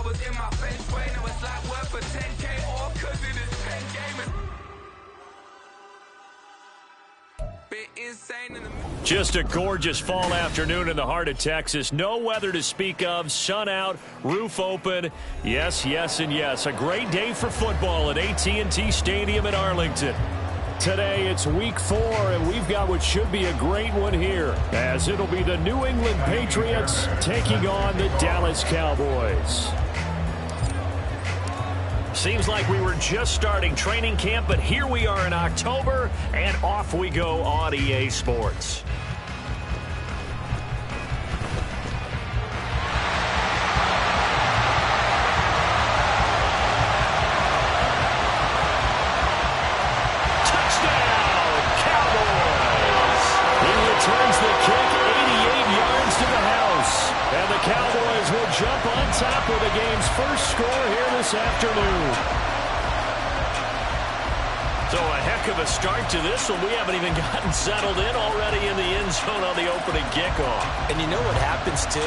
was in my bench way. Now it's like worth for 10K all cause it is 10 gamers. Just a gorgeous fall afternoon in the heart of Texas. No weather to speak of. Sun out, roof open. Yes, yes, and yes. A great day for football at AT&T Stadium in Arlington. Today it's week 4, and we've got what should be a great one here, as it'll be the New England Patriots taking on the Dallas Cowboys. Seems like we were just starting training camp, but here we are in October, and off we go on EA Sports. Touchdown, Cowboys! He returns the kick 88 yards to the house. And the Cowboys will jump on top of the game's first score here this afternoon. So a heck of a start to this one. We haven't even gotten settled in already in the end zone on the opening kickoff. And you know what happens, too?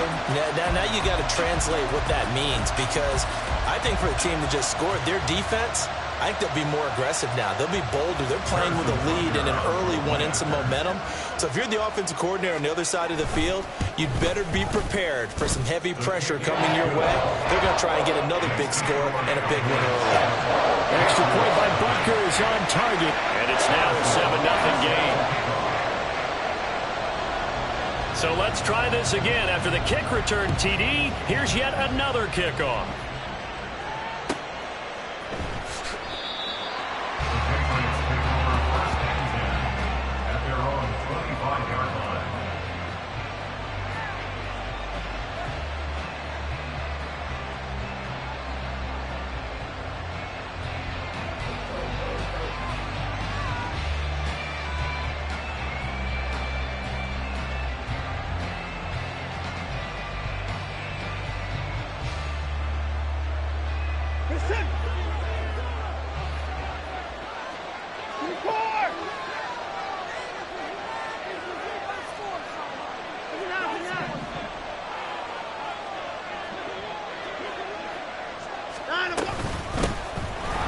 Now you got to translate what that means, because I think for the team that just scored, their defense, I think they'll be more aggressive now. They'll be bolder. They're playing with a lead and an early one and some momentum. So if you're the offensive coordinator on the other side of the field, you'd better be prepared for some heavy pressure coming your way. They're going to try and get another big score and a big win early. Extra point by Butker is on target. And it's now a 7-0 game. So let's try this again. After the kick return TD, here's yet another kickoff.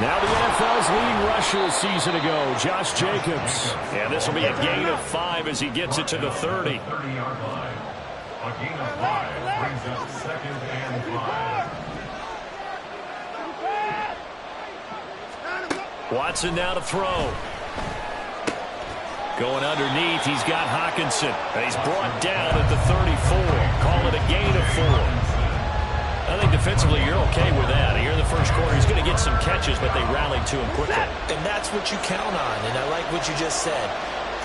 Now the NFL's leading rusher a season ago, Josh Jacobs. And this will be a gain of 5 as he gets it to the 30. 30-yard line. A gain of 5 brings up 2nd and 5. Watson now to throw. Going underneath, he's got Hockenson. And he's brought down at the 34. Call it a gain of 4. I think defensively you're okay with that. Here in the first quarter, he's going to get some catches, but they rallied to him quickly. And that's what you count on, and I like what you just said.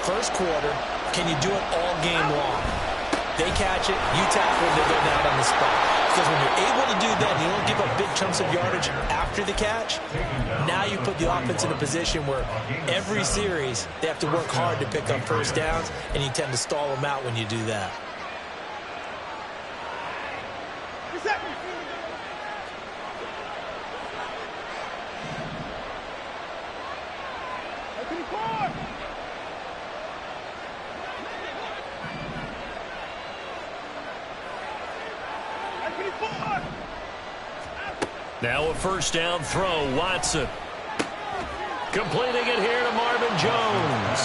First quarter, can you do it all game long? They catch it, you tackle, they go down on the spot. Because when you're able to do that, you don't give up big chunks of yardage after the catch, now you put the offense in a position where every series they have to work hard to pick up first downs, and you tend to stall them out when you do that. Now a first down throw, Watson. Completing it here to Marvin Jones.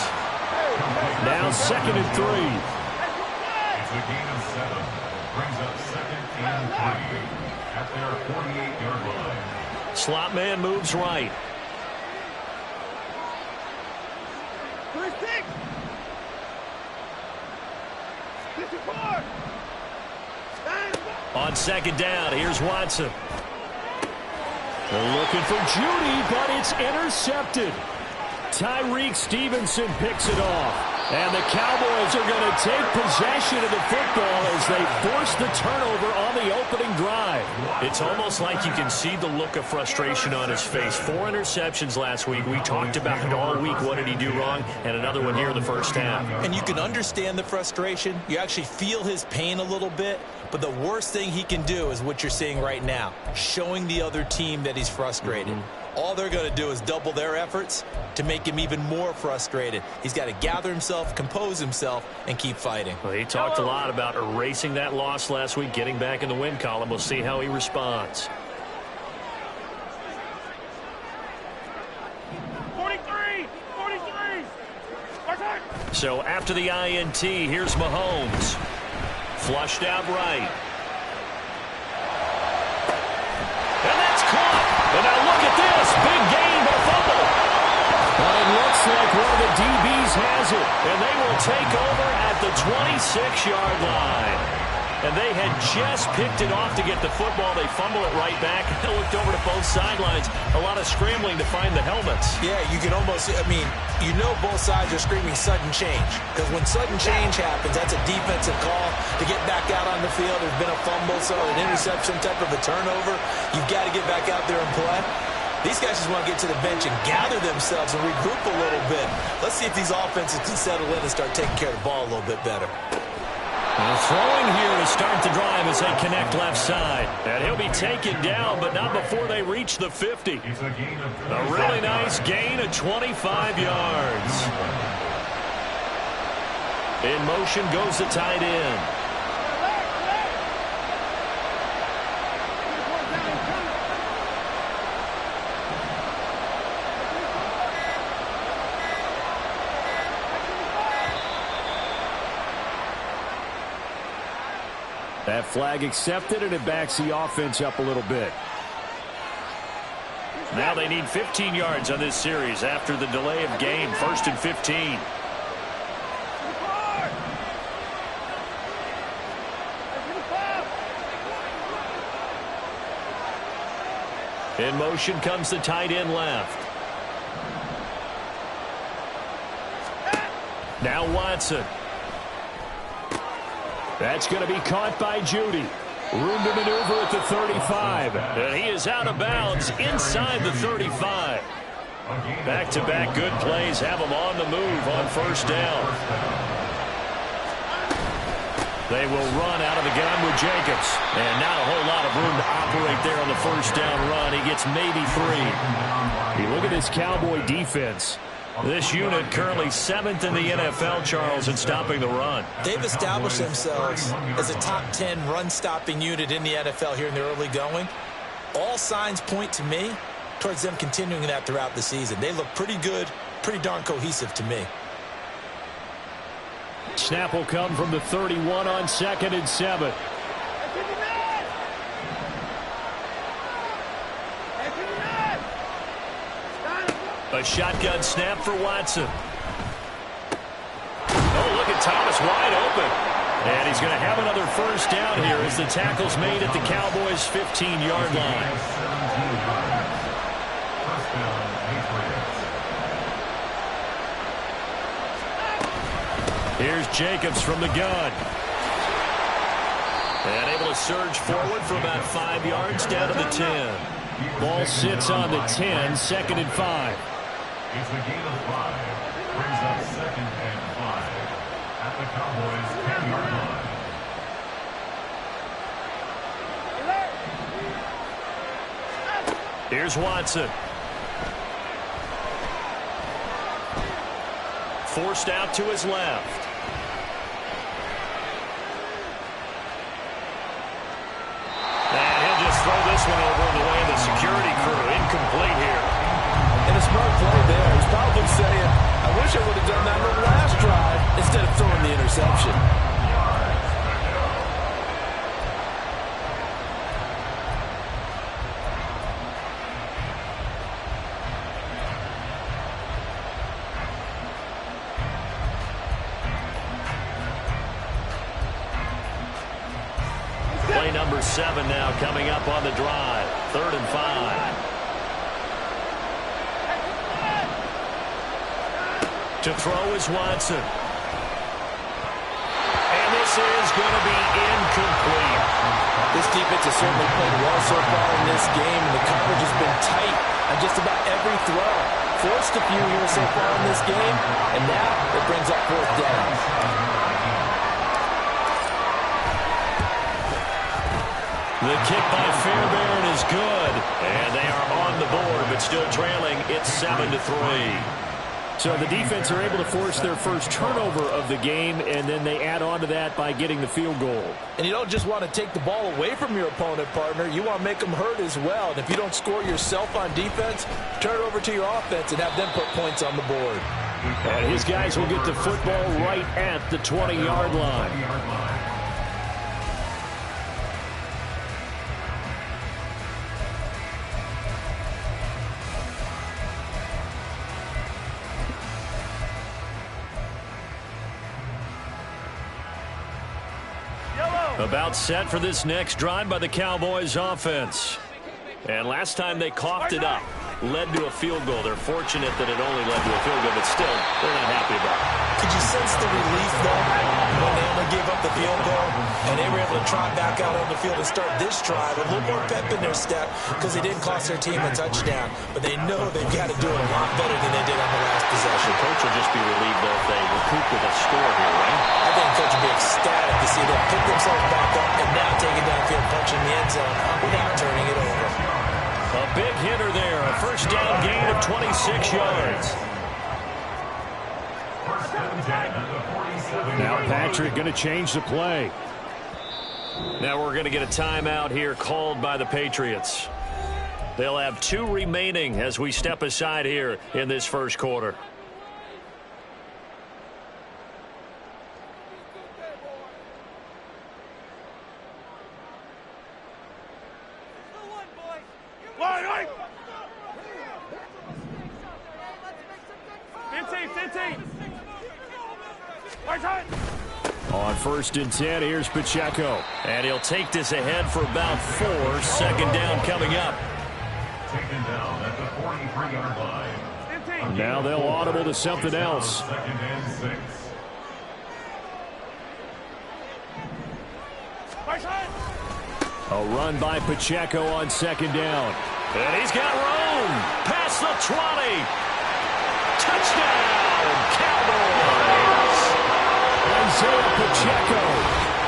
Now 2nd and 3. It's a gain of 7. Brings up 2nd and 3 at their 48-yard line. Slot man moves right. On 2nd down, here's Watson. They're looking for Judy, but it's intercepted. Tyreek Stevenson picks it off. And the Cowboys are going to take possession of the football as they force the turnover on the opening drive. It's almost like you can see the look of frustration on his face. 4 interceptions last week. We talked about it all week. What did he do wrong? And another one here in the first half. And you can understand the frustration. You actually feel his pain a little bit. But the worst thing he can do is what you're seeing right now, showing the other team that he's frustrated. All they're going to do is double their efforts to make him even more frustrated. He's got to gather himself, compose himself, and keep fighting. Well, he talked a lot about erasing that loss last week, getting back in the win column. We'll see how he responds. So after the INT, here's Mahomes. Flushed out right. And that's caught. And now look at this. Big gain, but fumble. But it looks like one of the DBs has it. And they will take over at the 26-yard line. And they had just picked it off to get the football. They fumble it right back. They looked over to both sidelines. A lot of scrambling to find the helmets. Yeah, you can almost, I mean, you know both sides are screaming sudden change. Because when sudden change happens, that's a defensive call to get back out on the field. There's been a fumble, so an interception type of a turnover. You've got to get back out there and play. These guys just want to get to the bench and gather themselves and regroup a little bit. Let's see if these offenses can settle in and start taking care of the ball a little bit better. And throwing here to start the drive as they connect left side. And he'll be taken down, but not before they reach the 50. A really nice gain of 25 yards. In motion goes the tight end. That flag accepted, and it backs the offense up a little bit. Now they need 15 yards on this series after the delay of game. 1st and 15. In motion comes the tight end left. Now Watson. That's going to be caught by Judy. Room to maneuver at the 35. And he is out of bounds inside the 35. Back-to-back good plays have him on the move on 1st down. They will run out of the gun with Jacobs. And not a whole lot of room to operate there on the 1st down run. He gets maybe 3. You look at this Cowboy defense. This unit currently 7th in the NFL, Charles, in stopping the run. They've established themselves as a top 10 run-stopping unit in the NFL here in the early going. All signs point to me towards them continuing that throughout the season. They look pretty good, pretty darn cohesive to me. Snap will come from the 31 on 2nd and 7. A shotgun snap for Watson. Oh, look at Thomas wide open. And he's going to have another 1st down here as the tackle's made at the Cowboys' 15-yard line. Here's Jacobs from the gun. And able to surge forward for about 5 yards down to the 10. Ball sits on the 10, 2nd and 5. It's a gain of 5. Brings up 2nd and 5 at the Cowboys' 10-yard line. Here's Watson. Forced out to his left. And he'll just throw this one over in the way of the security crew. Incomplete here. And a smart play there. He's probably saying, I wish I would have done that on the last drive instead of throwing the interception. Play number 7 now coming up on the drive. 3rd and 5. To throw is Watson. And this is going to be incomplete. This defense has certainly played well so far in this game, and the coverage has been tight on just about every throw. Forced a few here so far in this game, and now it brings up 4th down. The kick by Fairbairn is good. And they are on the board, but still trailing. It's 7-3. So the defense are able to force their first turnover of the game, and then they add on to that by getting the field goal. And you don't just want to take the ball away from your opponent, partner. You want to make them hurt as well. And if you don't score yourself on defense, turn it over to your offense and have them put points on the board. And his guys will get the football right at the 20-yard line. About set for this next drive by the Cowboys offense. And last time they coughed it up, led to a field goal. They're fortunate that it only led to a field goal, but still, they're not happy about it. Could you sense the relief, though, when they only gave up the field goal and they were able to trot back out on the field and start this drive? A little more pep in their step because they didn't cost their team a touchdown. But they know they've got to do it a lot better than they did on the last possession. The coach will just be relieved, though, if they recoup with a score here, right? I think the coach will be ecstatic to see them pick themselves back up and now take it downfield, punching the end zone without turning it over. A big hitter there, a first down gain of 26 yards. Now Patrick going to change the play. Now we're going to get a timeout here called by the Patriots. They'll have 2 remaining as we step aside here in this first quarter. On 1st and 10, here's Pacheco. And he'll take this ahead for about 4. 2nd down coming up. Taken down at the 43-yard line. Now they'll audible to something else. 2nd and 6. A run by Pacheco on 2nd down. And he's got room. Past the 20. Touchdown, Cowboys. Isaiah Pacheco,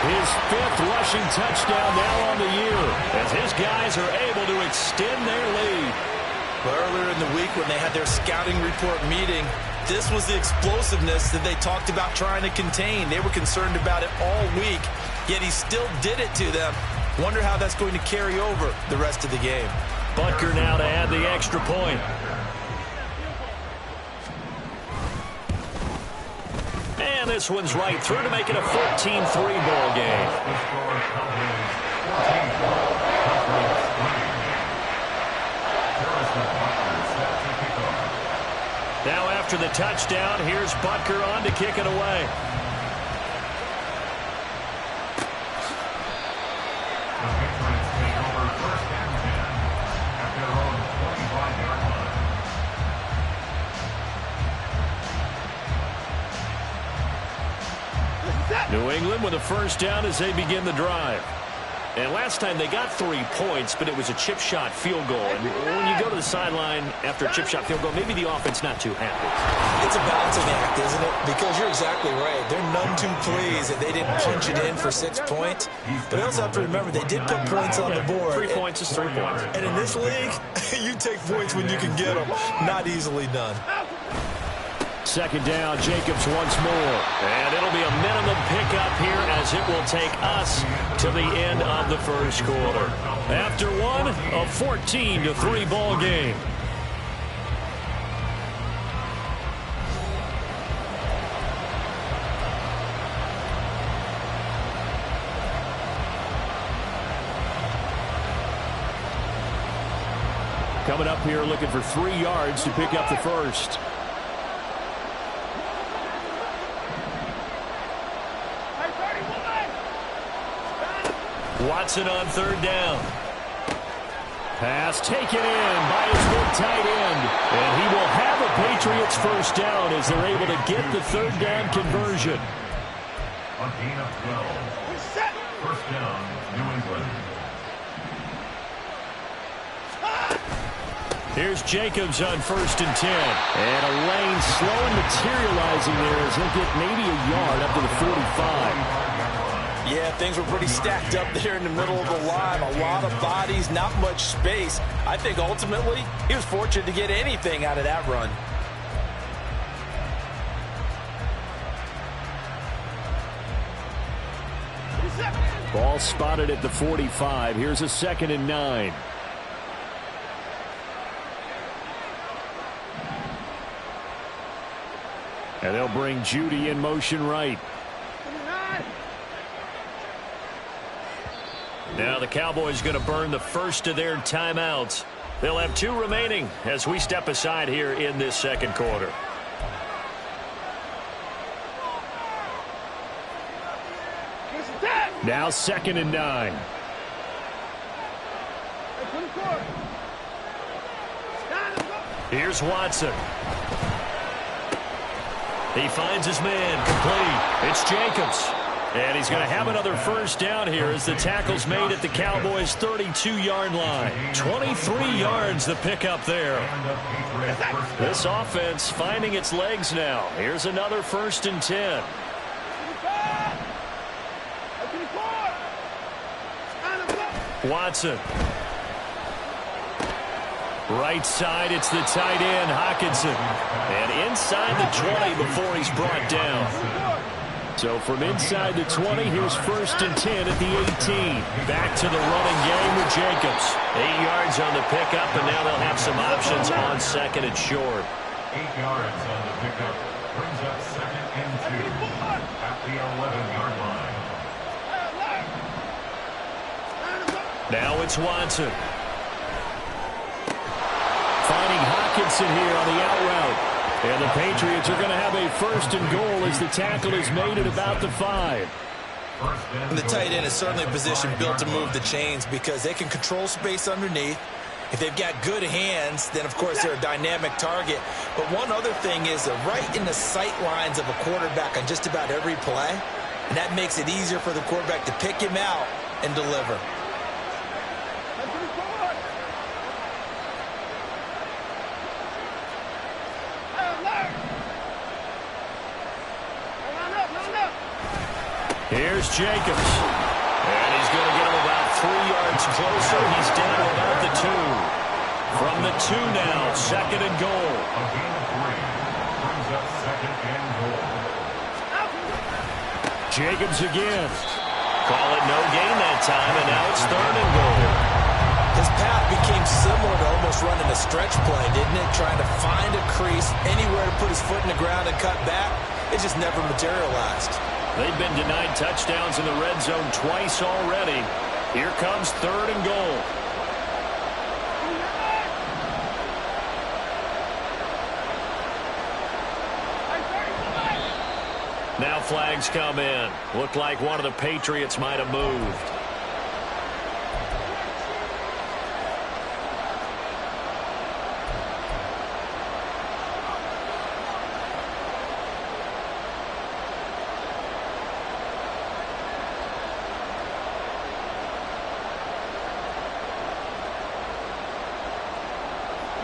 his 5th rushing touchdown now on the year, as his guys are able to extend their lead. Earlier in the week when they had their scouting report meeting, this was the explosiveness that they talked about trying to contain. They were concerned about it all week, yet he still did it to them. Wonder how that's going to carry over the rest of the game. Butker now to add the extra point. And this one's right through to make it a 14-3 ball game. Now after the touchdown, here's Butker on to kick it away. The Patriots take over 1st and 10 at their own 25-yard line. New England with a first down as they begin the drive. And last time they got 3 points, but it was a chip shot field goal. And when you go to the sideline after a chip shot field goal, maybe the offense not too happy. It's a balancing act, isn't it? Because you're exactly right. They're none too pleased that they didn't punch it in for 6 points. But you also have to remember they did put points on the board. 3 points is 3 points. And in this league, you take points when you can get them. Not easily done. 2nd down, Jacobs once more. And it'll be a minimum pickup here as it will take us to the end of the first quarter. After one, a 14-3 ball game. Coming up here looking for 3 yards to pick up the first. Watson on 3rd down. Pass taken in by his big tight end. And he will have a Patriots first down as they're able to get the 3rd down conversion. A gain of 12. 1st down, New England. Here's Jacobs on 1st and 10. And a lane slow and materializing there as he'll get maybe a yard up to the 45. Yeah, things were pretty stacked up there in the middle of the line. A lot of bodies, not much space. I think ultimately he was fortunate to get anything out of that run. Ball spotted at the 45. Here's a 2nd and 9. And they'll bring Judy in motion right. Now the Cowboys going to burn the first of their timeouts. They'll have 2 remaining as we step aside here in this second quarter. Now 2nd and 9. Here's Watson. He finds his man, complete. It's Jacobs. And he's going to have another first down here as the tackle's made at the Cowboys' 32-yard line. 23 yards the pickup there. This offense finding its legs now. Here's another 1st and 10. Watson. Right side, it's the tight end, Hockenson. And inside the 20 before he's brought down. So from inside the 20, here's 1st and 10 at the 18. Back to the running game with Jacobs. 8 yards on the pickup, and now they'll have some options on 2nd and short. 8 yards on the pickup. Brings up 2nd and 2 at the 11-yard line. Now it's Watson. Finding Hockenson here on the out route. And the Patriots are going to have a 1st and goal as the tackle is made at about the 5. And the tight end is certainly a position built to move the chains because they can control space underneath. If they've got good hands, then, of course, they're a dynamic target. But one other thing is they're right in the sight lines of a quarterback on just about every play. And that makes it easier for the quarterback to pick him out and deliver. Here's Jacobs. And he's going to get him about 3 yards closer. He's down to about the 2. From the 2 now, 2nd and goal. A gain of 3. Brings up 2nd and goal. Jacobs again. Call it no gain that time, and now it's 3rd and goal. His path became similar to almost running a stretch play, didn't it? Trying to find a crease, anywhere to put his foot in the ground and cut back. It just never materialized. They've been denied touchdowns in the red zone twice already. Here comes 3rd and goal. Now flags come in. Looked like one of the Patriots might have moved.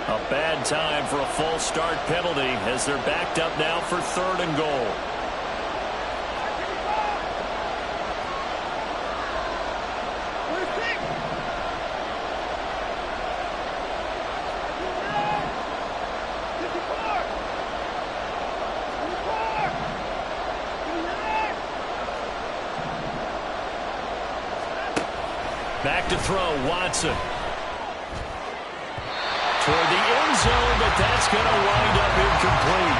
A bad time for a false start penalty as they're backed up now for 3rd and goal. Back to throw, Watson. Toward the end zone, but that's going to wind up incomplete.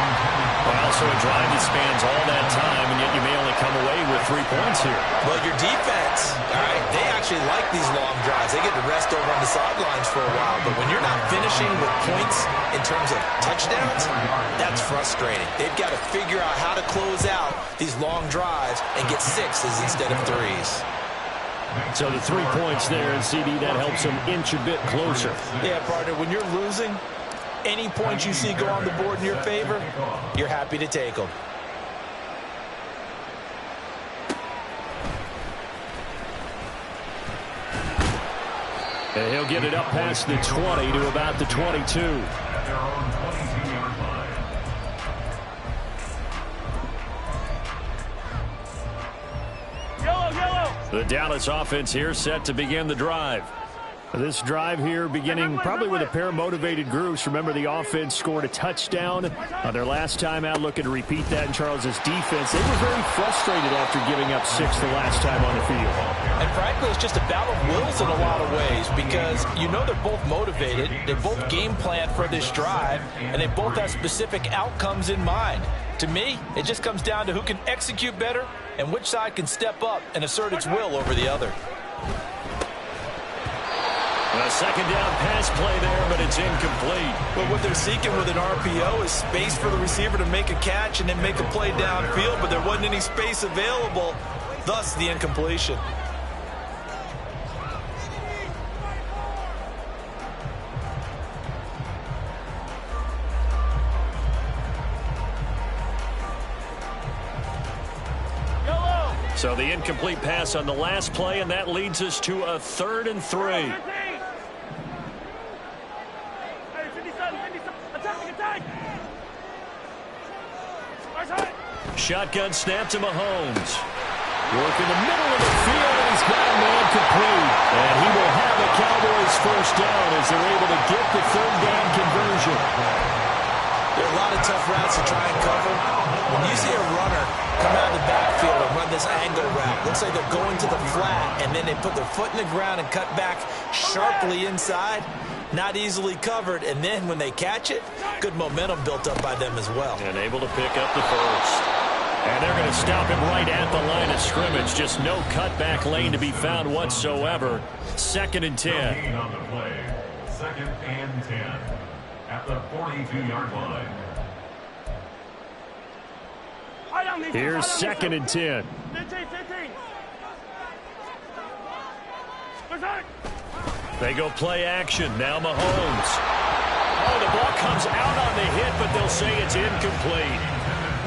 Well, so a drive that spans all that time, and yet you may only come away with 3 points here. Well, your defense, all right, they actually like these long drives. They get to rest over on the sidelines for a while, but when you're not finishing with points in terms of touchdowns, that's frustrating. They've got to figure out how to close out these long drives and get 6s instead of 3s. So the 3 points there, and CD, that helps them inch a bit closer. Yeah, partner, when you're losing, any points you see go on the board in your favor, you're happy to take them. And he'll get it up past the 20 to about the 22. At their own 22-yard line. The Dallas offense here set to begin the drive. This drive here beginning probably with a pair of motivated groups. Remember, the offense scored a touchdown on their last time out, looking to repeat that in Charles's defense. They were very frustrated after giving up 6 the last time on the field. And frankly, it's just a battle of wills in a lot of ways because you know they're both motivated, they both game planned for this drive, and they both have specific outcomes in mind. To me, it just comes down to who can execute better and which side can step up and assert its will over the other. A second down pass play there, but it's incomplete. But what they're seeking with an RPO is space for the receiver to make a catch and then make a play downfield, but there wasn't any space available, thus the incompletion. So the incomplete pass on the last play, and that leads us to a 3rd and 3. Shotgun snap to Mahomes. Work in the middle of the field, and he's got a man complete. And he will have the Cowboys first down as they're able to get the 3rd down conversion. There are a lot of tough routes to try and cover. When you see a runner come out of the backfield and run this angle route, looks like they're going to the flat, and then they put their foot in the ground and cut back sharply inside. Not easily covered, and then when they catch it, good momentum built up by them as well. And able to pick up the first. And they're going to stop him right at the line of scrimmage. Just no cutback lane to be found whatsoever. 2nd and 10. On the play, 2nd and 10 at the 42-yard line. Here's 2nd and 10. They go play action. Now Mahomes. Oh, the ball comes out on the hit, but they'll say it's incomplete.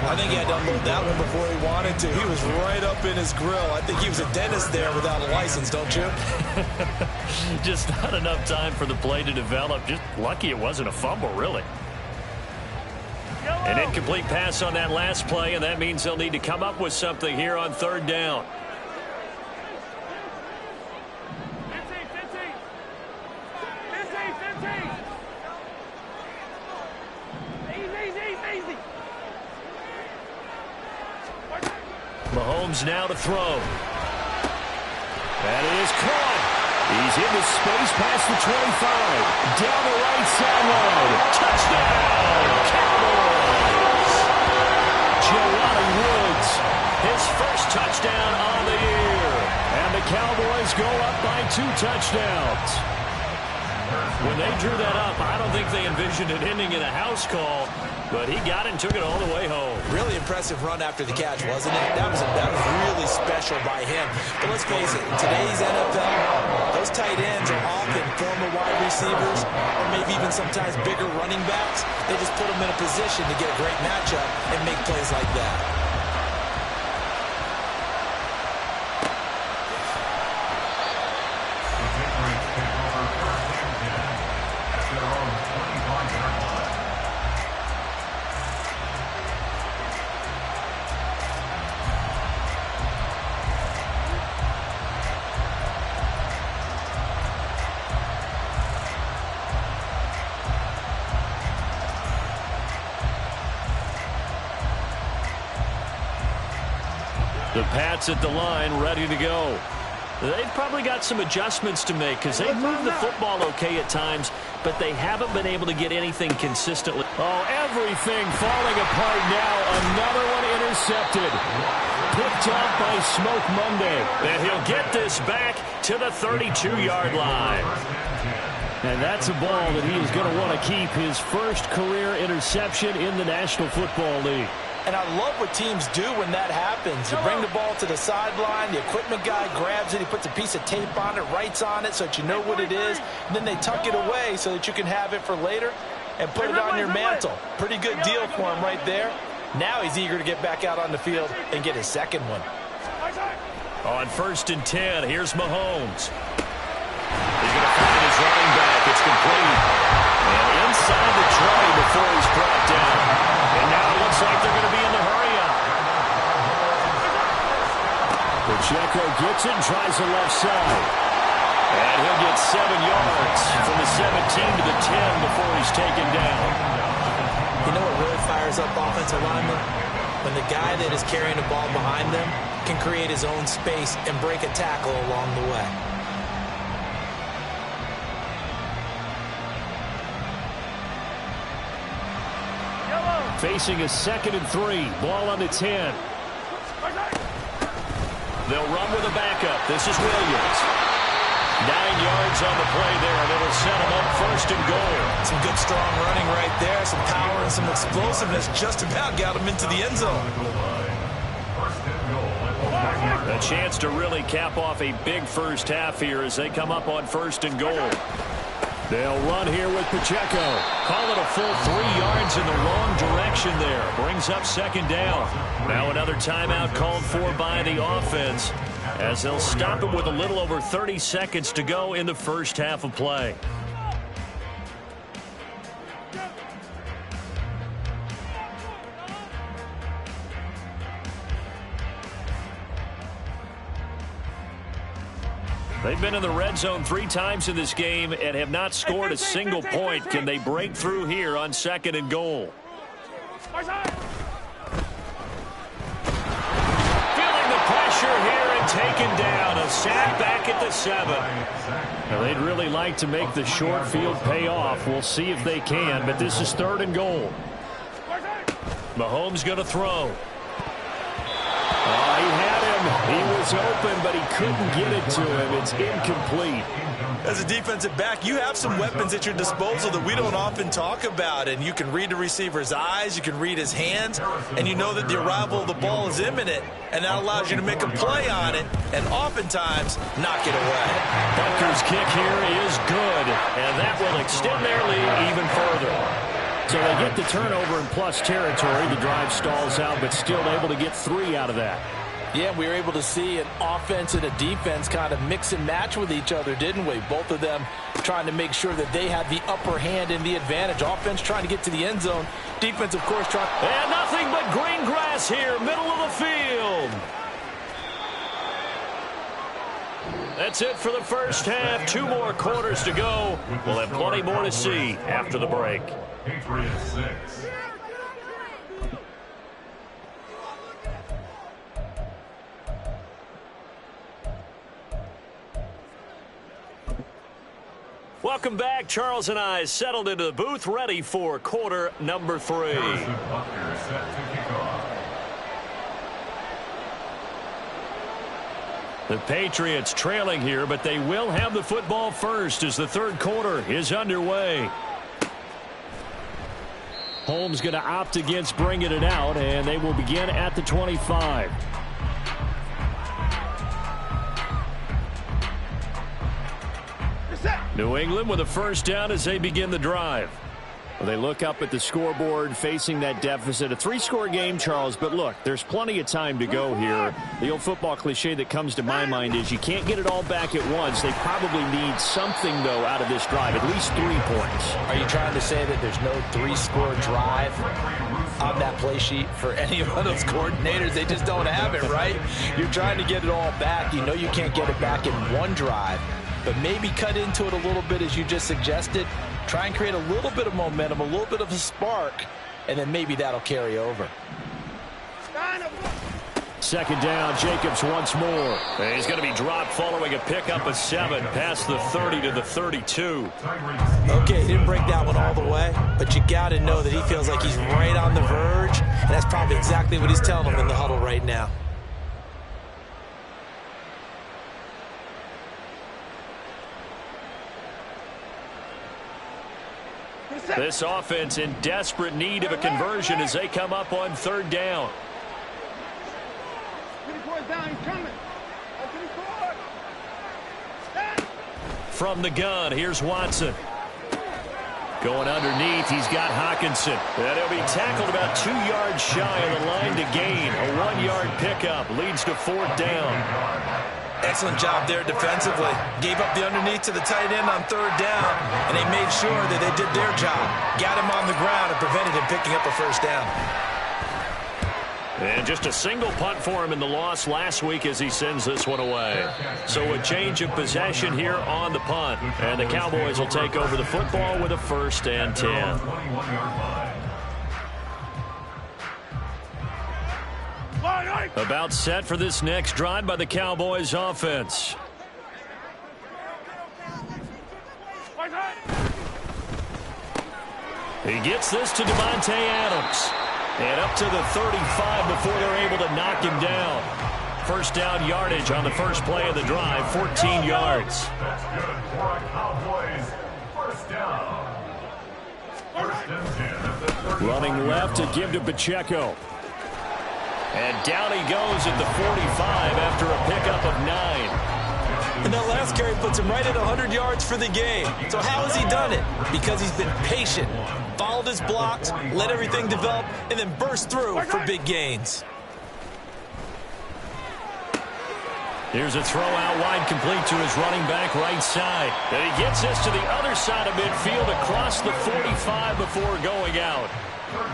I think he had to unload that one before he wanted to. He was right up in his grill. I think he was a dentist there without a license, don't you? Just not enough time for the play to develop. Just lucky it wasn't a fumble, really. An incomplete pass on that last play, and that means they'll need to come up with something here on 3rd down. Mahomes now to throw. That is caught. He's into space past the 25. Down the right sideline. Touchdown, Cowboys. Jelani Woods, his first touchdown on the year. And the Cowboys go up by 2 touchdowns. When they drew that up, I don't think they envisioned it ending in a house call, but he got it and took it all the way home. Really impressive run after the catch, wasn't it? That was really special by him. But let's face it, in today's NFL, those tight ends are often former wide receivers or maybe even sometimes bigger running backs. They just put them in a position to get a great matchup and make plays like that. The Pats at the line, ready to go. They've probably got some adjustments to make because they've moved the football okay at times, but they haven't been able to get anything consistently. Oh, everything falling apart now. Another one intercepted. Picked off by Smoke Monday. And he'll get this back to the 32-yard line. And that's a ball that he is going to want to keep, his first career interception in the National Football League. And I love what teams do when that happens. You bring the ball to the sideline, the equipment guy grabs it, he puts a piece of tape on it, writes on it so that you know what it is, and then they tuck it away so that you can have it for later and put it on your mantle. Pretty good deal for him right there. Now he's eager to get back out on the field and get his second one. On 1st and 10, here's Mahomes. He's going to find his running back. It's complete. And inside the 20 before he's brought down. And now it looks like they're going to be in the hurry-up. Pacheco gets it and tries the left side. And he'll get about 7 yards from the 17 to the 10 before he's taken down. You know what really fires up offensive linemen? When the guy that is carrying the ball behind them can create his own space and break a tackle along the way. Facing a 2nd and 3. Ball on the 10. They'll run with a backup. This is Williams. 9 yards on the play there, and it'll set them up 1st and goal. Some good, strong running right there. Some power and some explosiveness just about got them into the end zone. A chance to really cap off a big first half here as they come up on 1st and goal. They'll run here with Pacheco. Call it a full 3 yards in the wrong direction there. Brings up 2nd down. Now another timeout called for by the offense as they'll stop him with a little over 30 seconds to go in the first half of play. They've been in the red zone 3 times in this game and have not scored a single point. Can they break through here on 2nd and goal? Feeling the pressure here and taken down. A sack back at the 7. Now, they'd really like to make the short field pay off. We'll see if they can, but this is 3rd and goal. Mahomes going to throw. He had him. He was open, but he couldn't get it to him. It's incomplete. As a defensive back, you have some weapons at your disposal that we don't often talk about. And you can read the receiver's eyes, you can read his hands, and you know that the arrival of the ball is imminent. And that allows you to make a play on it and oftentimes knock it away. Butker's kick here is good, and that will extend their lead even further. So they get the turnover in plus territory. The drive stalls out, but still able to get 3 out of that. Yeah, we were able to see an offense and a defense kind of mix and match with each other, didn't we? Both of them trying to make sure that they had the upper hand and the advantage. Offense trying to get to the end zone. Defense, of course, trying. And nothing but green grass here, middle of the field. That's it for the first half. 2 more quarters to go. We'll have plenty more to see after the break. Patriots 6. Welcome back. Charles and I settled into the booth, ready for quarter number 3. Harrison Butker set to kick off. The Patriots trailing here, but they will have the football first as the 3rd quarter is underway. Holmes going to opt against bringing it out, and they will begin at the 25. New England with a first down as they begin the drive. Well, they look up at the scoreboard facing that deficit. A 3-score game, Charles, but look, there's plenty of time to go here. The old football cliche that comes to my mind is you can't get it all back at once. They probably need something, though, out of this drive, at least 3 points. Are you trying to say that there's no 3-score drive on that play sheet for any of those coordinators? They just don't have it, right? You're trying to get it all back. You know you can't get it back in one drive, but maybe cut into it a little bit as you just suggested. Try and create a little bit of momentum, a little bit of a spark, and then maybe that'll carry over. 2nd down, Jacobs once more. And he's going to be dropped following a pickup of 7 past the 30 to the 32. Okay, he didn't break that one all the way, but you got to know that he feels like he's right on the verge, and that's probably exactly what he's telling them in the huddle right now. This offense in desperate need of a conversion as they come up on 3rd down. From the gun, here's Watson. Going underneath, he's got Hockenson. And he'll be tackled about 2 yards shy of the line to gain. A 1-yard pickup leads to 4th down. Excellent job there defensively. Gave up the underneath to the tight end on 3rd down, and they made sure that they did their job. Got him on the ground and prevented him picking up a first down. And just a single punt for him in the loss last week as he sends this one away. So a change of possession here on the punt. And the Cowboys will take over the football with a 1st and 10. About set for this next drive by the Cowboys offense. He gets this to Davante Adams. And up to the 35 before they're able to knock him down. 1st down yardage on the first play of the drive, 14 yards. That's good for our Cowboys. 1st down. 1st and 10 at the 35. Running left to give to Pacheco. And down he goes at the 45 after a pickup of 9. And that last carry puts him right at 100 yards for the game. So how has he done it? Because he's been patient, followed his blocks, let everything develop, and then burst through for big gains. Here's a throw out wide complete to his running back right side. And he gets this to the other side of midfield across the 45 before going out.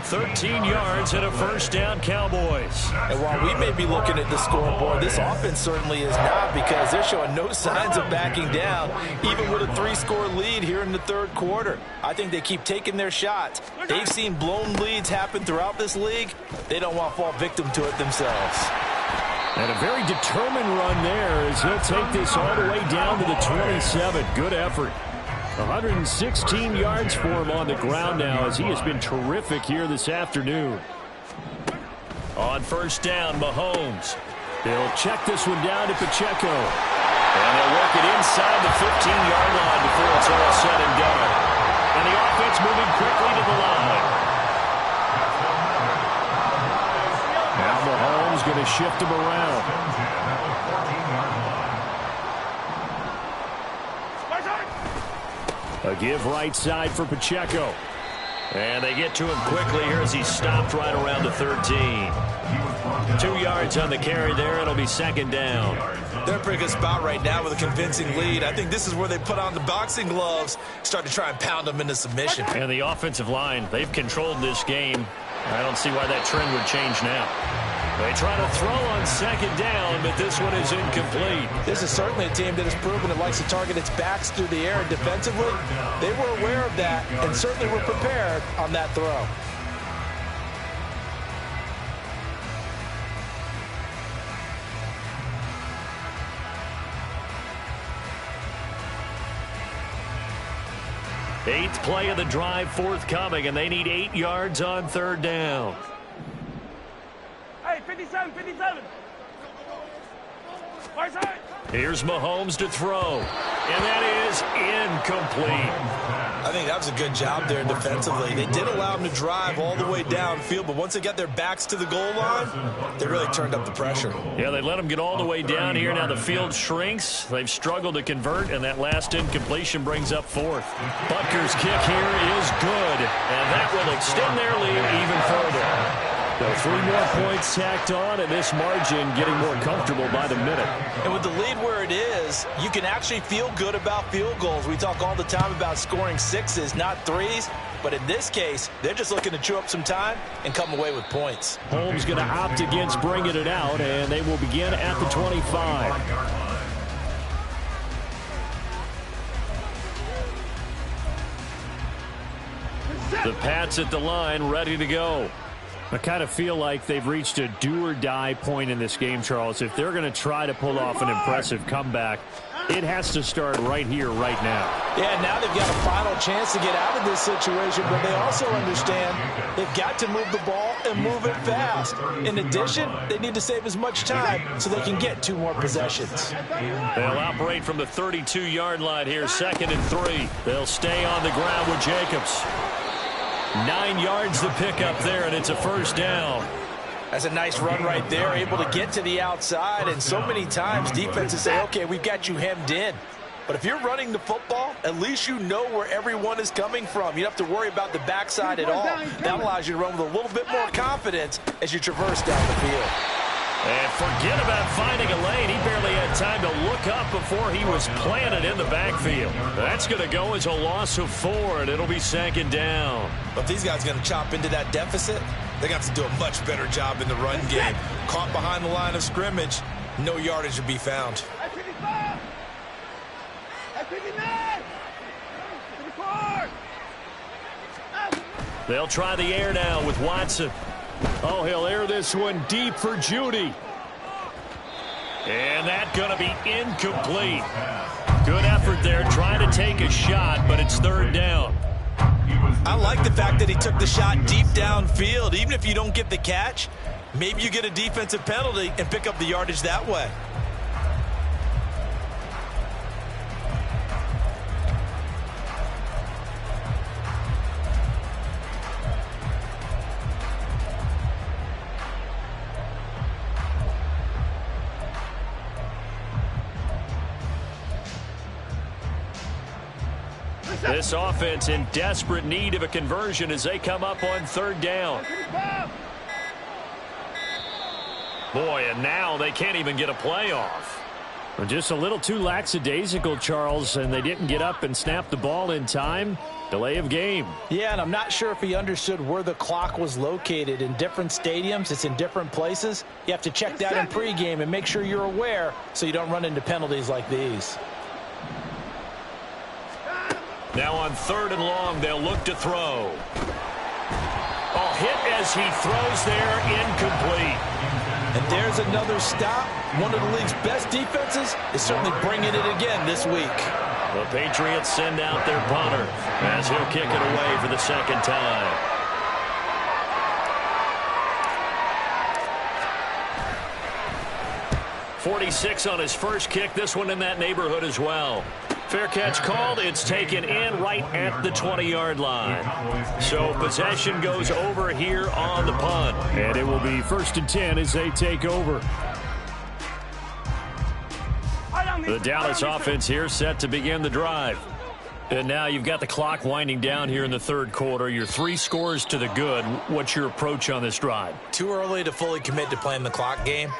13 yards and a 1st down Cowboys. And while we may be looking at the scoreboard, this offense certainly is not, because they're showing no signs of backing down, even with a 3-score lead here in the 3rd quarter. I think they keep taking their shots. They've seen blown leads happen throughout this league. They don't want to fall victim to it themselves. And a very determined run there as he'll take this all the way down to the 27. Good effort. 116 yards for him on the ground now as he has been terrific here this afternoon. On 1st down, Mahomes. They'll check this one down to Pacheco. And they'll work it inside the 15-yard line before it's all said and done. And the offense moving quickly to the line. Now Mahomes going to shift him around. A give right side for Pacheco. And they get to him quickly here as he's stopped right around the 13. 2 yards on the carry there. It'll be 2nd down. They're in a pretty good spot right now with a convincing lead. I think this is where they put on the boxing gloves, start to try and pound them into submission. And the offensive line, they've controlled this game. I don't see why that trend would change now. They try to throw on 2nd down, but this one is incomplete. This is certainly a team that has proven it likes to target its backs through the air. And defensively, they were aware of that and certainly were prepared on that throw. Eighth play of the drive forthcoming, and they need 8 yards on 3rd down. Hey, 57, 57. Right side. Here's Mahomes to throw, and that is incomplete. I think that was a good job there defensively. They did allow him to drive all the way downfield, but once they got their backs to the goal line, they really turned up the pressure. Yeah, they let him get all the way down here. Now the field shrinks. They've struggled to convert, and that last incompletion brings up 4th. Butker's kick here is good, and that will extend their lead even further. So 3 more points tacked on, and this margin getting more comfortable by the minute. And with the lead where it is, you can actually feel good about field goals. We talk all the time about scoring 6s, not 3s. But in this case, they're just looking to chew up some time and come away with points. Holmes going to opt against bringing it out, and they will begin at the 25. The Pats at the line, ready to go. I kind of feel like they've reached a do-or-die point in this game, Charles. If they're going to try to pull off an impressive comeback, it has to start right here, right now. Yeah, now they've got a final chance to get out of this situation, but they also understand they've got to move the ball and move it fast. In addition, they need to save as much time so they can get 2 more possessions. They'll operate from the 32-yard line here, 2nd and 3. They'll stay on the ground with Jacobs. 9 yards the pickup there, and it's a 1st down. That's a nice run right there, able to get to the outside. And so many times defenses say, okay, we've got you hemmed in. But if you're running the football, at least you know where everyone is coming from. You don't have to worry about the backside at all. That allows you to run with a little bit more confidence as you traverse down the field. And forget about finding a lane. He barely had time to look up before he was planted in the backfield. That's going to go as a loss of 4, and it'll be 2nd down. But if these guys are going to chop into that deficit, They got to do a much better job in the run game. Caught behind the line of scrimmage, no yardage to be found. They'll try the air now with Watson. Oh, he'll air this one deep for Judy. And that's going to be incomplete. Good effort there, trying to take a shot, but it's third down. I like the fact that he took the shot deep downfield. Even if you don't get the catch, maybe you get a defensive penalty and pick up the yardage that way. This offense in desperate need of a conversion as they come up on third down. Boy, and now they can't even get a playoff. Well, just a little too lackadaisical, Charles, and they didn't get up and snap the ball in time. Delay of game. Yeah, and I'm not sure if he understood where the clock was located. In different stadiums, it's in different places. You have to check that in pregame and make sure you're aware so you don't run into penalties like these. Now on third and long, they'll look to throw. Oh, hit as he throws there, incomplete. And there's another stop. One of the league's best defenses is certainly bringing it again this week. The Patriots send out their punter as he'll kick it away for the second time. .46 on his first kick. This one in that neighborhood as well. Fair catch called. It's taken in right at the 20-yard line. So possession goes over here on the punt. And it will be 1st and 10 as they take over. The Dallas offense here set to begin the drive. And now you've got the clock winding down here in the third quarter. Your 3 scores to the good. What's your approach on this drive? Too early to fully commit to playing the clock game.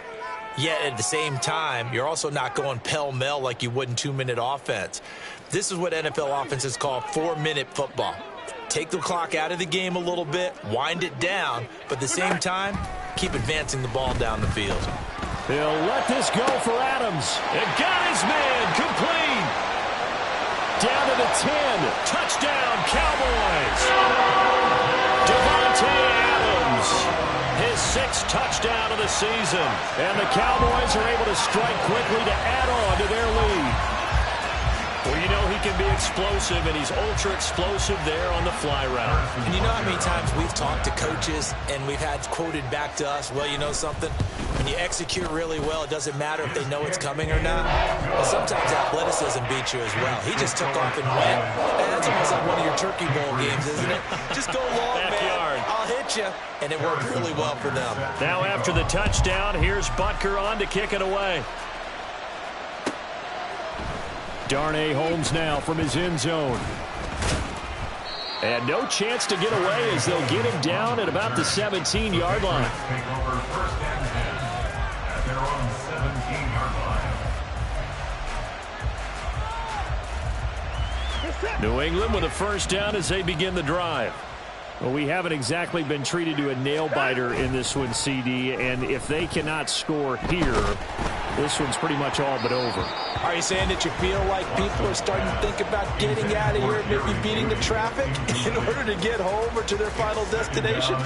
Yet at the same time, you're also not going pell-mell like you would in 2-minute offense. This is what NFL offenses call 4-minute football. Take the clock out of the game a little bit, wind it down, but at the same time, keep advancing the ball down the field. He'll let this go for Adams. And got his man complete. Down to the 10. Touchdown, Cowboys. Devontae Adams. His 6th touchdown of the season. And the Cowboys are able to strike quickly to add on to their lead. Well, you know he can be explosive, and he's ultra-explosive there on the fly route. And you know how many times we've talked to coaches and we've had quoted back to us, well, you know something? When you execute really well, it doesn't matter if they know it's coming or not. Well, sometimes athleticism beats you as well. He just took off and went. And that's almost like one of your Turkey Bowl games, isn't it? Just go long, man. I'll hit you. And it worked really well for them. Now after the touchdown, here's Butker on to kick it away. Darnay Holmes now from his end zone. And no chance to get away as they'll get him down at about the 17-yard line. Take over 1st and 10 at their own 17-yard line. New England with a first down as they begin the drive. Well, we haven't exactly been treated to a nail-biter in this one, CD, and if they cannot score here, this one's pretty much all but over. Are you saying that you feel like people are starting to think about getting out of here, maybe beating the traffic in order to get home or to their final destination?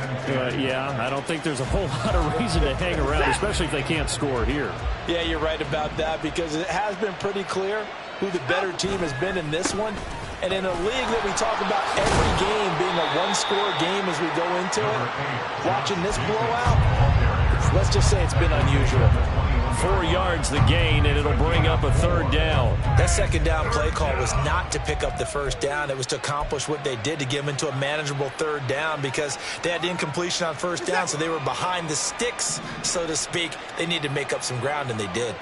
Yeah, I don't think there's a whole lot of reason to hang around, especially if they can't score here. Yeah, you're right about that because it has been pretty clear who the better team has been in this one. And in a league that we talk about every game being a one-score game as we go into it, watching this blowout, let's just say it's been unusual. 4 yards the gain, and it'll bring up a third down. That second down play call was not to pick up the first down. It was to accomplish what they did to get them into a manageable third down because they had incompletion on first down, so they were behind the sticks, so to speak. They needed to make up some ground, and they did.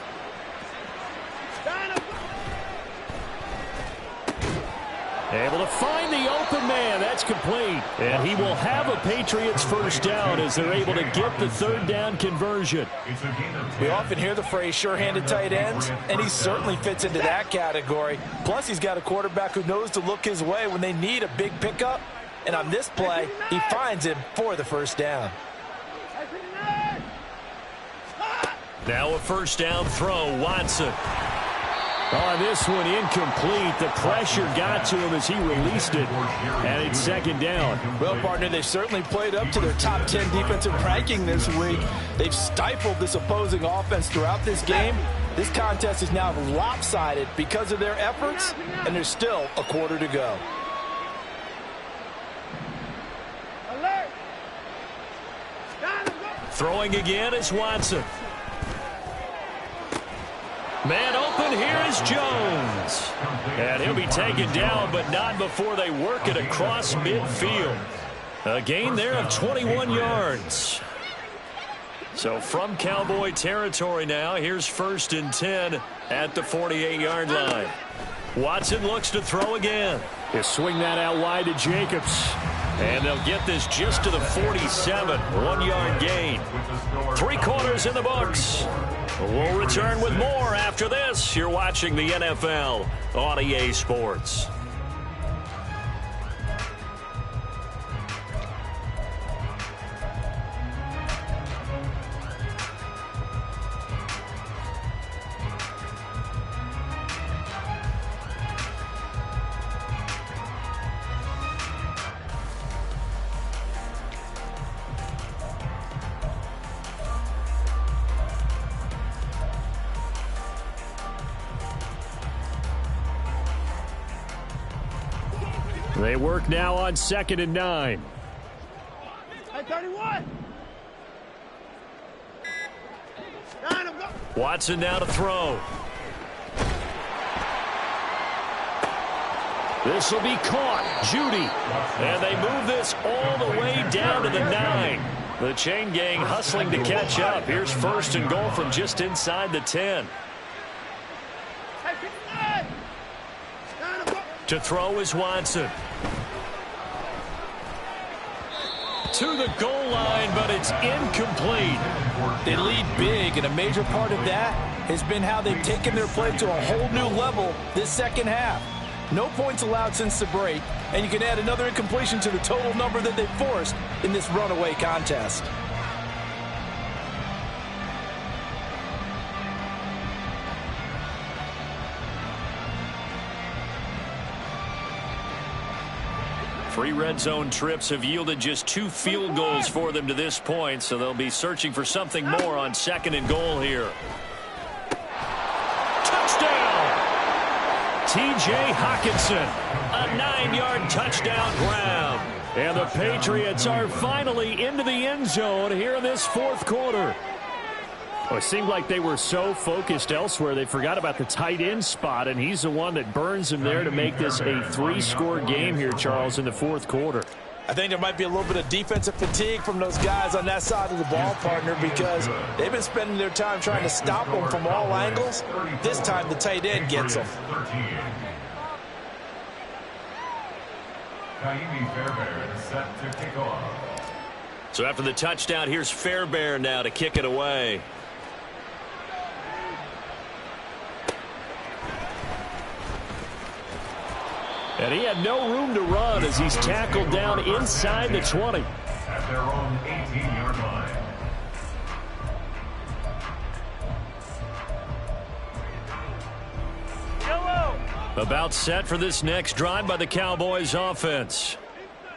Able to find the open man. That's complete. And he will have a Patriots first down as they're able to get the third down conversion. We often hear the phrase sure-handed tight ends, and he certainly fits into that category. Plus, he's got a quarterback who knows to look his way when they need a big pickup. And on this play, he finds him for the first down. Now a first down throw, Watson. On this one, incomplete. The pressure got to him as he released it, and it's second down. Well, partner, they certainly played up to their top 10 defensive ranking this week. They've stifled this opposing offense throughout this game. This contest is now lopsided because of their efforts, and there's still a quarter to go. Throwing again is Watson. Man open, here is Jones. And he'll be taken down, but not before they work it across midfield. A gain there of 21 yards. So from Cowboy territory now, here's 1st and 10 at the 48-yard line. Watson looks to throw again. He'll swing that out wide to Jacobs. And they'll get this just to the 47, 1-yard gain. 3 quarters in the books. We'll return with more after this. You're watching the NFL on EA Sports. They work now on 2nd and 9. Hey, 31. Watson now to throw. This will be caught. Judy. And they move this all the way down to the 9. The chain gang hustling to catch up. Here's 1st and goal from just inside the 10. To throw is Watson. To the goal line, but it's incomplete. They lead big, and a major part of that has been how they've taken their play to a whole new level this second half. No points allowed since the break, and you can add another incompletion to the total number that they forced in this runaway contest. Three red zone trips have yielded just 2 field goals for them to this point, so they'll be searching for something more on 2nd and goal here. Touchdown! T.J. Hockenson, a 9-yard touchdown grab. And the Patriots are finally into the end zone here in this 4th quarter. Well, it seemed like they were so focused elsewhere, they forgot about the tight end spot, and he's the one that burns him there to make this a 3-score game here, Charles, in the 4th quarter. I think there might be a little bit of defensive fatigue from those guys on that side of the ball, partner, because they've been spending their time trying to stop them from all angles. This time the tight end gets them. So after the touchdown, here's Fairbairn now to kick it away. And he had no room to run as he's tackled down inside the 20. At their own 18-yard line. About set for this next drive by the Cowboys offense.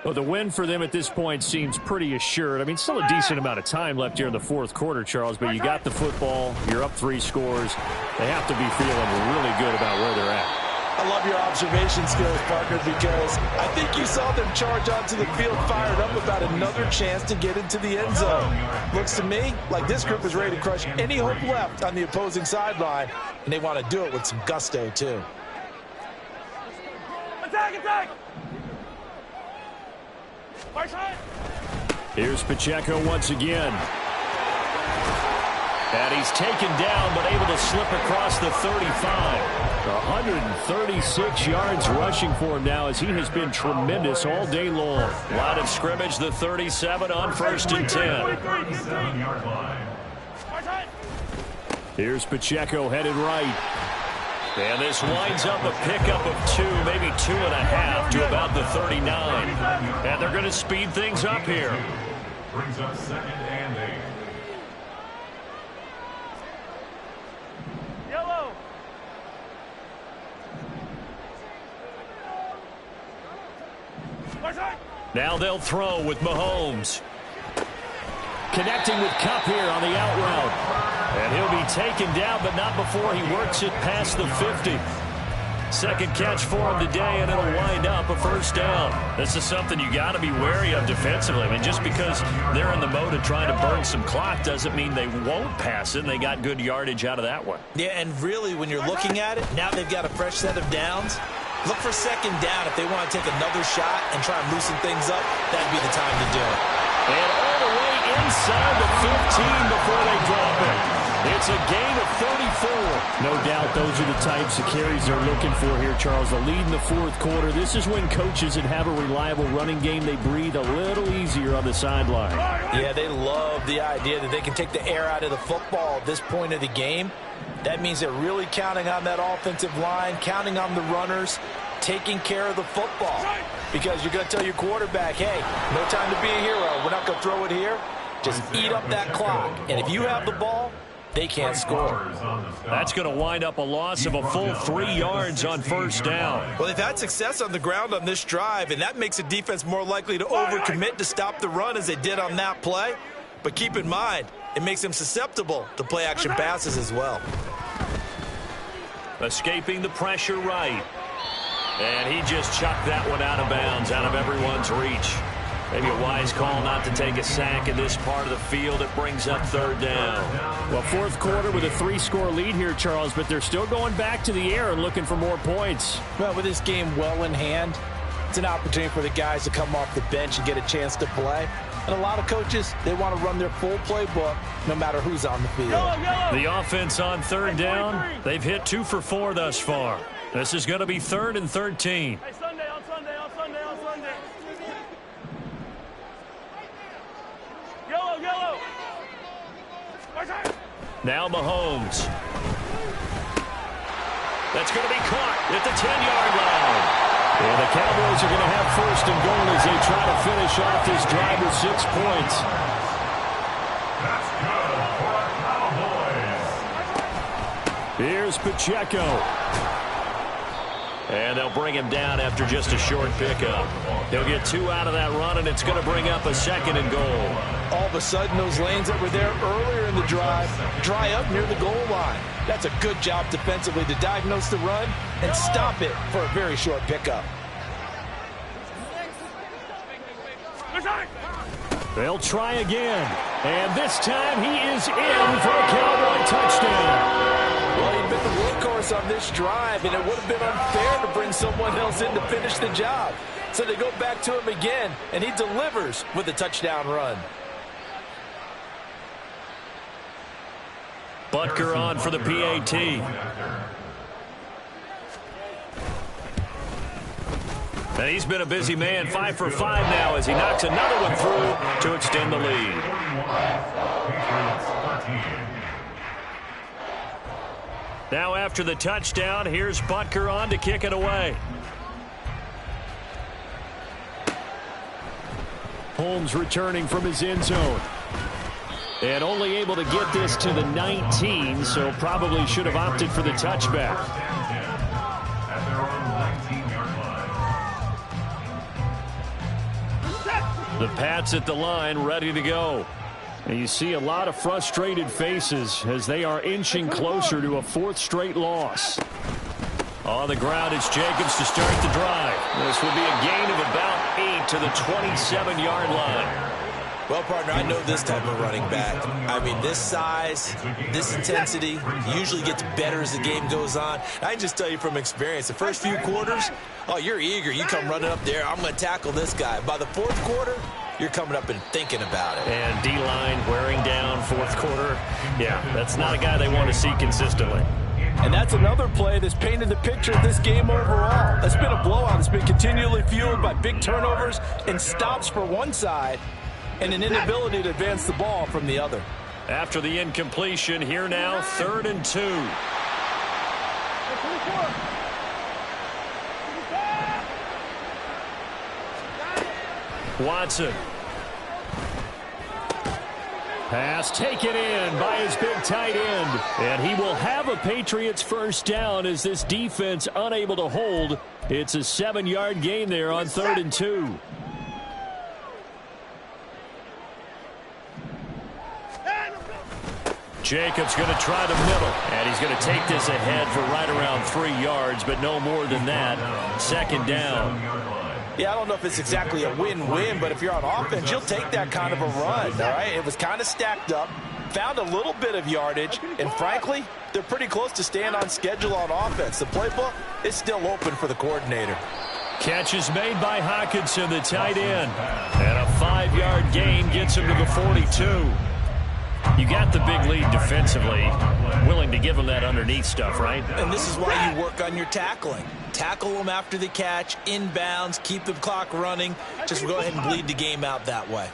Well, the win for them at this point seems pretty assured. I mean, still a decent amount of time left here in the 4th quarter, Charles, but you got the football, you're up 3 scores. They have to be feeling really good about where they're at. I love your observation skills, partner, because I think you saw them charge onto the field fired up about another chance to get into the end zone. Looks to me like this group is ready to crush any hope left on the opposing sideline, and they want to do it with some gusto, too. Attack, attack! Here's Pacheco once again. And he's taken down, but able to slip across the 35. 136 yards rushing for him now as he has been tremendous all day long. Line of scrimmage, the 37 on 1st and 10. 7-yard line. Here's Pacheco headed right. And this winds up a pickup of 2, maybe 2.5 to about the 39. And they're going to speed things up here. Brings up 2nd and 8. Yellow. Now they'll throw with Mahomes. Connecting with Kupp here on the out route. And he'll be taken down, but not before he works it past the 50. Second catch for him today, and it'll wind up a first down. This is something you got to be wary of defensively. I mean, just because they're in the mode of trying to burn some clock doesn't mean they won't pass it, and they got good yardage out of that one. Yeah, and really, when you're looking at it, now they've got a fresh set of downs. Look for second down. If they want to take another shot and try and loosen things up, that'd be the time to do it. And all the way inside the 15 before they drop it. It's a gain of 34. No doubt those are the types of carries they're looking for here, Charles. The lead in the fourth quarter. This is when coaches that have a reliable running game, they breathe a little easier on the sideline. Yeah, they love the idea that they can take the air out of the football at this point of the game. That means they're really counting on that offensive line, counting on the runners, taking care of the football. Because you're going to tell your quarterback, hey, no time to be a hero. We're not going to throw it here. Just eat up that clock. And if you have the ball, they can't score. That's going to wind up a loss of a full 3 yards on first down. Well, they've had success on the ground on this drive, and that makes a defense more likely to overcommit to stop the run as they did on that play. But keep in mind, it makes them susceptible to play-action passes as well. Escaping the pressure right. And he just chucked that one out of bounds, out of everyone's reach. Maybe a wise call not to take a sack in this part of the field. It brings up third down. Well, fourth quarter with a 3-score lead here, Charles, but they're still going back to the air and looking for more points. Well, with this game well in hand, it's an opportunity for the guys to come off the bench and get a chance to play. And a lot of coaches, they want to run their full playbook no matter who's on the field. The offense on third down, they've hit 2 for 4 thus far. This is going to be 3rd and 13. Hey, Sunday, on Sunday, on Sunday, on Sunday. Yellow, yellow. Now Mahomes. That's going to be caught at the 10-yard line. And the Cowboys are going to have 1st and goal as they try to finish off this drive with 6 points. That's good for our Cowboys. Here's Pacheco. And they'll bring him down after just a short pickup. They'll get 2 out of that run, and it's going to bring up a 2nd and goal. All of a sudden, those lanes that were there earlier in the drive dry up near the goal line. That's a good job defensively to diagnose the run and stop it for a very short pickup. They'll try again. And this time he is in for a Cowboy touchdown. Well, he'd been the workhorse on this drive, and it would have been unfair to bring someone else in to finish the job. So they go back to him again, and he delivers with a touchdown run. Butker on for the PAT. And he's been a busy man, 5 for 5 now as he knocks another one through to extend the lead. Now after the touchdown, here's Butker on to kick it away. Holmes returning from his end zone. And only able to get this to the 19, so probably should have opted for the touchback. The Pats at the line, ready to go. And you see a lot of frustrated faces as they are inching closer to a 4th straight loss. On the ground, it's Jacobs to start the drive. This will be a gain of about 8 to the 27-yard line. Well, partner, I know this type of running back. I mean, this size, this intensity usually gets better as the game goes on. I can just tell you from experience, the first few quarters, oh, you're eager. You come running up there, I'm going to tackle this guy. By the 4th quarter, you're coming up and thinking about it. And D-line wearing down 4th quarter. Yeah, that's not a guy they want to see consistently. And that's another play that's painted the picture of this game overall. It's been a blowout. It's been continually fueled by big turnovers and stops for one side and an inability to advance the ball from the other. After the incompletion, here now, 3rd and 2. Watson. Pass taken in by his big tight end. And he will have a Patriots first down as this defense unable to hold. It's a 7-yard gain there on 3rd and 2. Jacobs going to try the middle. And he's going to take this ahead for right around 3 yards, but no more than that. 2nd down. Yeah, I don't know if it's exactly a win-win, but if you're on offense, you'll take that kind of a run, all right? It was kind of stacked up, found a little bit of yardage, and frankly, they're pretty close to staying on schedule on offense. The playbook is still open for the coordinator. Catch is made by Hockenson, the tight end. And a 5-yard gain gets him to the 42. You got the big lead defensively. Willing to give him that underneath stuff, right? And this is why you work on your tackling. Tackle them after the catch, inbounds, keep the clock running. Just go ahead and bleed the game out that way.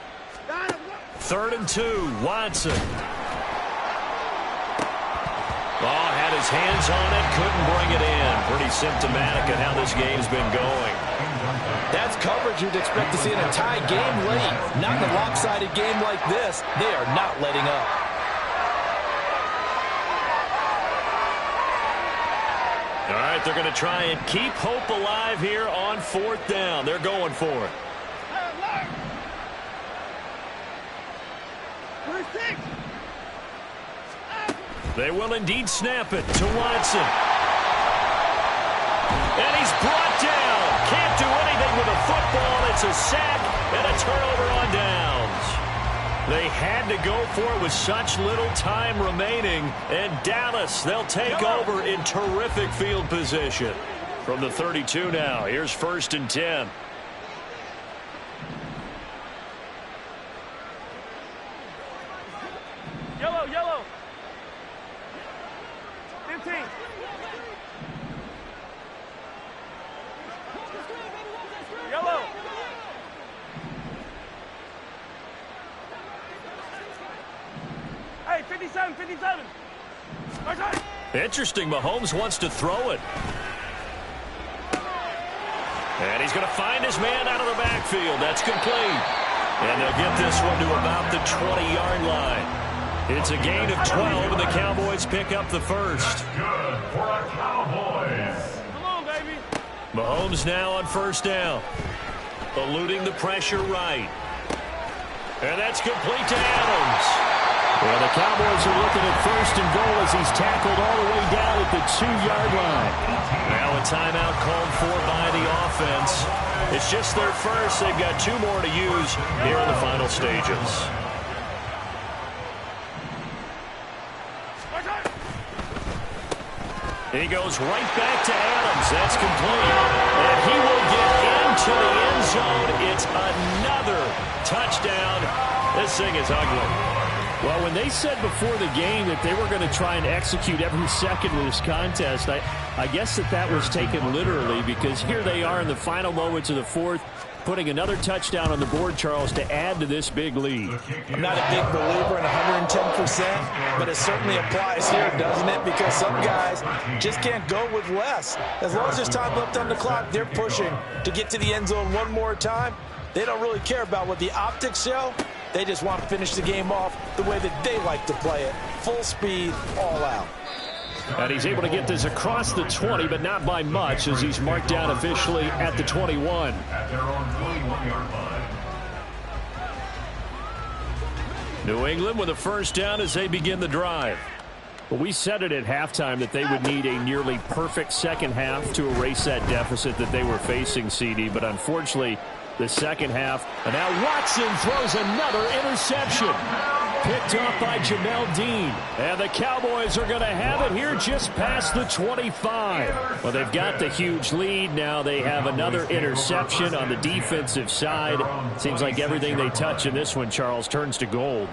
3rd and 2, Watson. Oh, had his hands on it, couldn't bring it in. Pretty symptomatic of how this game's been going. That's coverage you'd expect to see in a tie game late. Not in a lopsided game like this. They are not letting up. All right, they're going to try and keep hope alive here on 4th down. They're going for it. They will indeed snap it to Watson. And he's brought down. Can't do anything with a football. It's a sack and a turnover on downs. They had to go for it with such little time remaining. And Dallas, they'll take over in terrific field position. From the 32 now, here's 1st and 10. Yellow, yellow. 15. Yellow. Hey, 57, 57. Interesting, Mahomes wants to throw it. And he's going to find his man out of the backfield. That's complete. And they'll get this one to about the 20-yard line. It's a gain of 12, and the Cowboys pick up the first. Good for the Cowboys. Come on, baby. Mahomes now on 1st down. Eluding the pressure right. And that's complete to Adams. Well, the Cowboys are looking at 1st and goal as he's tackled all the way down at the 2-yard line. Now a timeout called for by the offense. It's just their first. They've got 2 more to use here in the final stages. He goes right back to Adams. That's complete. And he will get into the end zone. It's another touchdown. This thing is ugly. Well, when they said before the game that they were going to try and execute every second of this contest, I guess that was taken literally, because here they are in the final moments of the 4th, putting another touchdown on the board, Charles, to add to this big lead. I'm not a big believer in 110%, but it certainly applies here, doesn't it? Because some guys just can't go with less. As long as there's time left on the clock, they're pushing to get to the end zone one more time. They don't really care about what the optics show. They just want to finish the game off the way that they like to play it. Full speed, all out. And he's able to get this across the 20, but not by much, as he's marked down officially at the 21. At their own 21-yard line. New England with a 1st down as they begin the drive. Well, we said it at halftime that they would need a nearly perfect second half to erase that deficit that they were facing, CD, but unfortunately, the second half. And now Watson throws another interception. Picked off by Jamel Dean. And the Cowboys are going to have it here just past the 25. Well, they've got the huge lead. Now they have another interception on the defensive side. Seems like everything they touch in this one, Charles, turns to gold.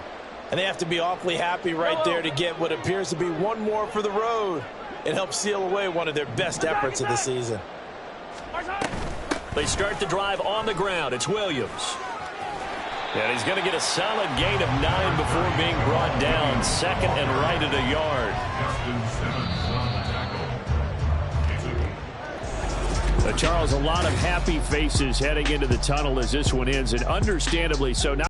And they have to be awfully happy right there to get what appears to be one more for the road. It helps seal away one of their best efforts of the season. They start the drive on the ground. It's Williams. And he's going to get a solid gain of 9 before being brought down. 2nd and right at a yard. Charles, a lot of happy faces heading into the tunnel as this one ends, and understandably so. Now